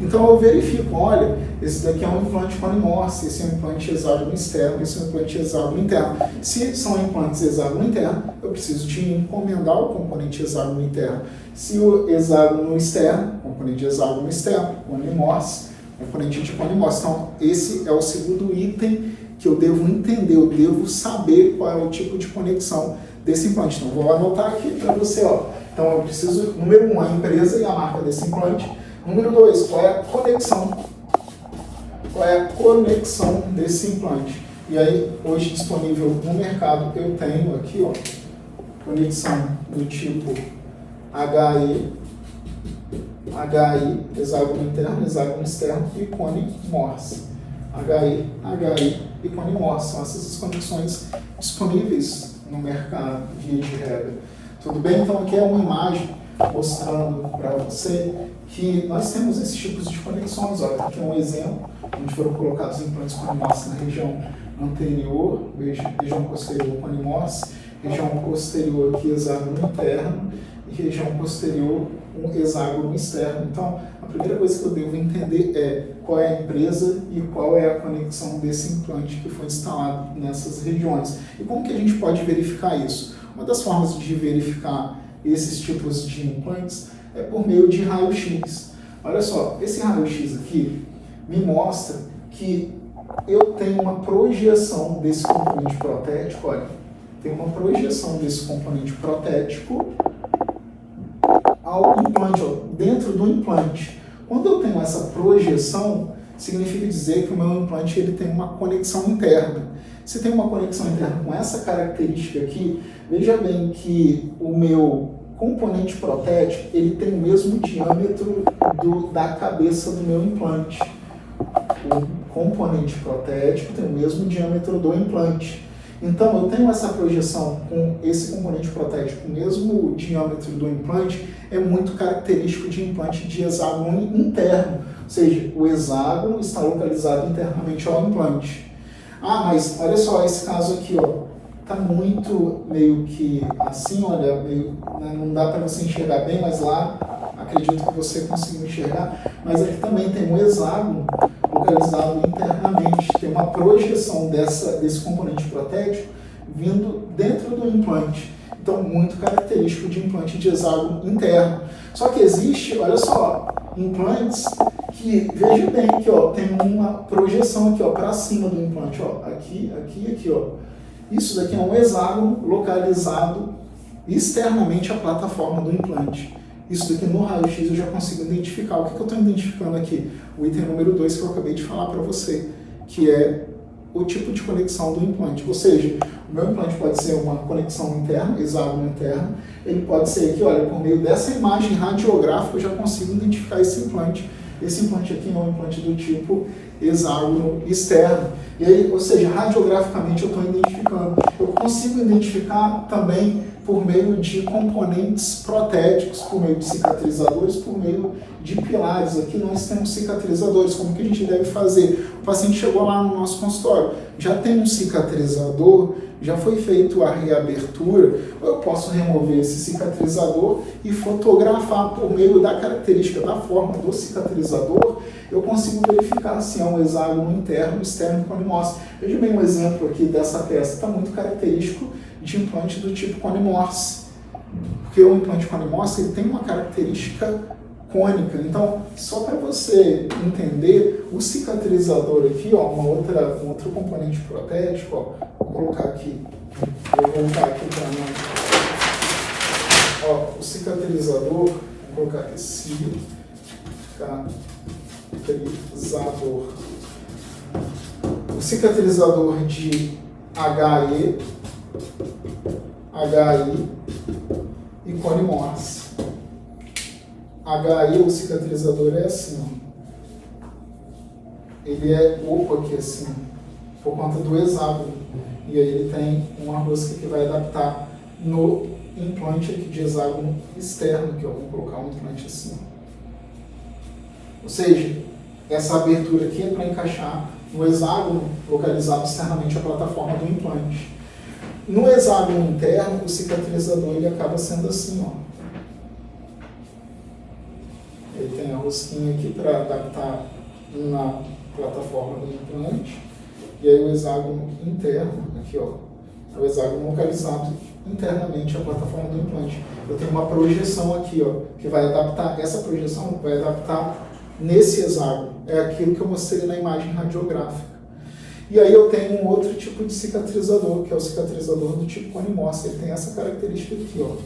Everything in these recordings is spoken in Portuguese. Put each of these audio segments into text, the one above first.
Então eu verifico, olha, esse daqui é um implante Cone Morse, esse é um implante hexágono externo, esse é um implante hexágono interno. Se são implantes hexágono interno, eu preciso de encomendar o componente hexágono interno. Se o hexágono externo, componente hexágono externo, Cone Morse, componente de Cone Morse. Então esse é o segundo item que eu devo entender, eu devo saber qual é o tipo de conexão desse implante. Então vou anotar aqui para você, ó. Então eu preciso, número 1, a empresa e a marca desse implante. Número 2, qual é a conexão? Qual é a conexão desse implante? E aí, hoje disponível no mercado, eu tenho aqui, ó, conexão do tipo HI, hexágono interno, hexágono externo e Cone Morse. HI e Cone Morse. São essas conexões disponíveis no mercado, via de regra. Tudo bem? Então aqui é uma imagem mostrando para você que nós temos esses tipos de conexões. Olha, aqui é um exemplo onde foram colocados implantes Cone Morse na região anterior, região posterior Cone Morse, região posterior aqui hexágono interno e região posterior um hexágono externo. Então, a primeira coisa que eu devo entender é qual é a empresa e qual é a conexão desse implante que foi instalado nessas regiões. E como que a gente pode verificar isso? Uma das formas de verificar esses tipos de implantes é por meio de raio-x. Olha só, esse raio-x aqui me mostra que eu tenho uma projeção desse componente protético, olha, tem uma projeção desse componente protético ao implante, ó, dentro do implante. Quando eu tenho essa projeção, significa dizer que o meu implante ele tem uma conexão interna. Se tem uma conexão interna com essa característica aqui, veja bem que o meu componente protético ele tem o mesmo diâmetro da cabeça do meu implante. O componente protético tem o mesmo diâmetro do implante. Então, eu tenho essa projeção com esse componente protético com o mesmo diâmetro do implante, é muito característico de implante de hexágono interno, ou seja, o hexágono está localizado internamente ao implante. Ah, mas olha só esse caso aqui, ó, tá muito meio que assim, olha, meio, né, não dá para você enxergar bem, mas lá acredito que você conseguiu enxergar, mas aqui também tem um hexágono localizado internamente, tem uma projeção desse componente protético vindo dentro do implante. Então, muito característico de implante de hexágono interno. Só que existe, olha só, implantes que, veja bem que ó, tem uma projeção aqui para cima do implante, ó, aqui, ó. Isso daqui é um hexágono localizado externamente à plataforma do implante. Isso daqui no raio-x eu já consigo identificar. O que eu estou identificando aqui? O item número 2 que eu acabei de falar para você, que é o tipo de conexão do implante. Ou seja, o meu implante pode ser uma conexão interna, hexágono interno, ele pode ser aqui, olha, por meio dessa imagem radiográfica eu já consigo identificar esse implante. Esse implante aqui é um implante do tipo hexágono externo. E aí, ou seja, radiograficamente eu estou identificando. Eu consigo identificar também por meio de componentes protéticos, por meio de cicatrizadores, por meio de pilares. Aqui nós temos cicatrizadores. Como que a gente deve fazer? O paciente chegou lá no nosso consultório, já tem um cicatrizador, já foi feito a reabertura, ou eu posso remover esse cicatrizador e fotografar por meio da característica da forma do cicatrizador, eu consigo verificar se é um hexágono interno, externo, Cone Morse. Veja bem um exemplo aqui dessa peça, está muito característico de implante do tipo Cone Morse, porque o implante Cone Morse ele tem uma característica cônica. Então, só para você entender, o cicatrizador aqui, ó, um outro componente protético, ó, vou colocar aqui, vou voltar aqui para nós. Ó, o cicatrizador, vou colocar aqui, cicatrizador. O cicatrizador de HI e Cone Morse. HI, o cicatrizador é assim, ó. Ele é oco aqui assim, por conta do hexágono. E aí ele tem uma rosca que vai adaptar no implante aqui de hexágono externo, que eu vou colocar um implante assim. Ou seja, essa abertura aqui é para encaixar no hexágono localizado externamente à plataforma do implante. No hexágono interno, o cicatrizador ele acaba sendo assim, ó. Ele tem a rosquinha aqui para adaptar na plataforma do implante. E aí o hexágono interno, aqui ó, é o hexágono localizado internamente à plataforma do implante. Eu tenho uma projeção aqui, ó, que vai adaptar, essa projeção vai adaptar nesse hexágono. É aquilo que eu mostrei na imagem radiográfica. E aí eu tenho um outro tipo de cicatrizador, que é o cicatrizador do tipo Cone-Morse. Ele tem essa característica aqui, ó.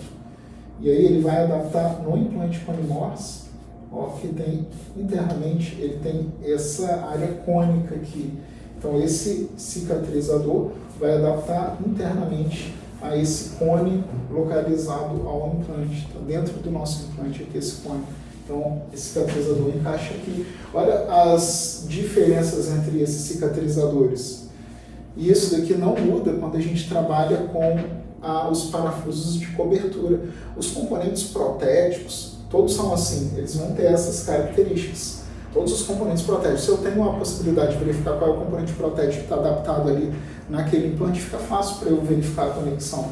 E aí ele vai adaptar no implante Cone-Morse, ó, que tem internamente, ele tem essa área cônica aqui. Então esse cicatrizador vai adaptar internamente a esse cone localizado ao implante. Então, dentro do nosso implante aqui, esse cone. Então, esse cicatrizador encaixa aqui. Olha as diferenças entre esses cicatrizadores. E isso daqui não muda quando a gente trabalha com os parafusos de cobertura. Os componentes protéticos, todos são assim, eles vão ter essas características. Todos os componentes protéticos. Se eu tenho a possibilidade de verificar qual é o componente protético que está adaptado ali naquele implante, fica fácil para eu verificar a conexão.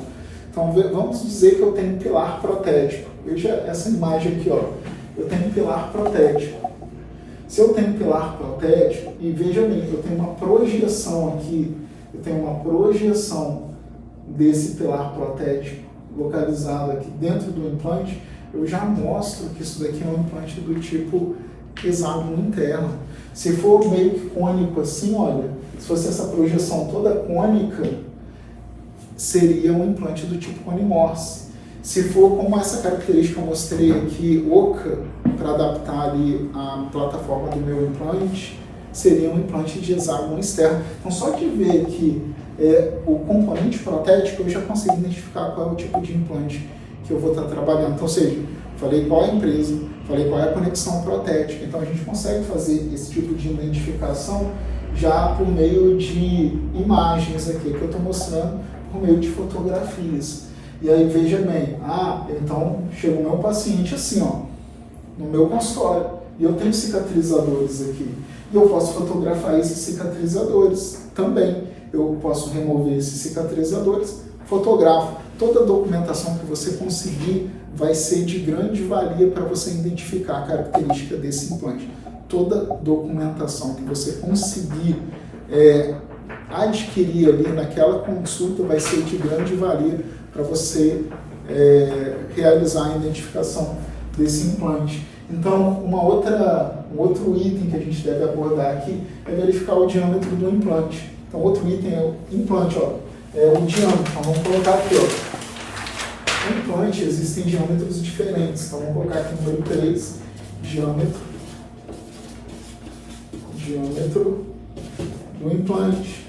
Então, vamos dizer que eu tenho um pilar protético. Veja essa imagem aqui, ó. Eu tenho um pilar protético. Se eu tenho um pilar protético, e veja bem, eu tenho uma projeção aqui, eu tenho uma projeção desse pilar protético localizado aqui dentro do implante, eu já mostro que isso daqui é um implante do tipo hexágono interno. Se for meio que cônico assim, olha, se fosse essa projeção toda cônica, seria um implante do tipo Cone-Morse. Se for como essa característica que eu mostrei aqui, oca, para adaptar ali a plataforma do meu implante, seria um implante de hexágono externo. Então, só de ver que o componente protético, eu já consigo identificar qual é o tipo de implante que eu vou estar trabalhando. Então, ou seja, falei qual é a empresa, falei qual é a conexão protética. Então, a gente consegue fazer esse tipo de identificação já por meio de imagens aqui, que eu estou mostrando por meio de fotografias. E aí, veja bem, então chega o meu paciente assim, ó, no meu consultório, e eu tenho cicatrizadores aqui. E eu posso fotografar esses cicatrizadores também. Eu posso remover esses cicatrizadores, fotografo. Toda a documentação que você conseguir vai ser de grande valia para você identificar a característica desse implante. Toda documentação que você conseguir adquirir ali naquela consulta vai ser de grande valia para você realizar a identificação desse implante. Então, um outro item que a gente deve abordar aqui é verificar o diâmetro do implante. Então, outro item é o implante, ó, é o diâmetro. Então, vamos colocar aqui, ó. No implante existem diâmetros diferentes. Então, vamos colocar aqui o número 3, diâmetro do implante.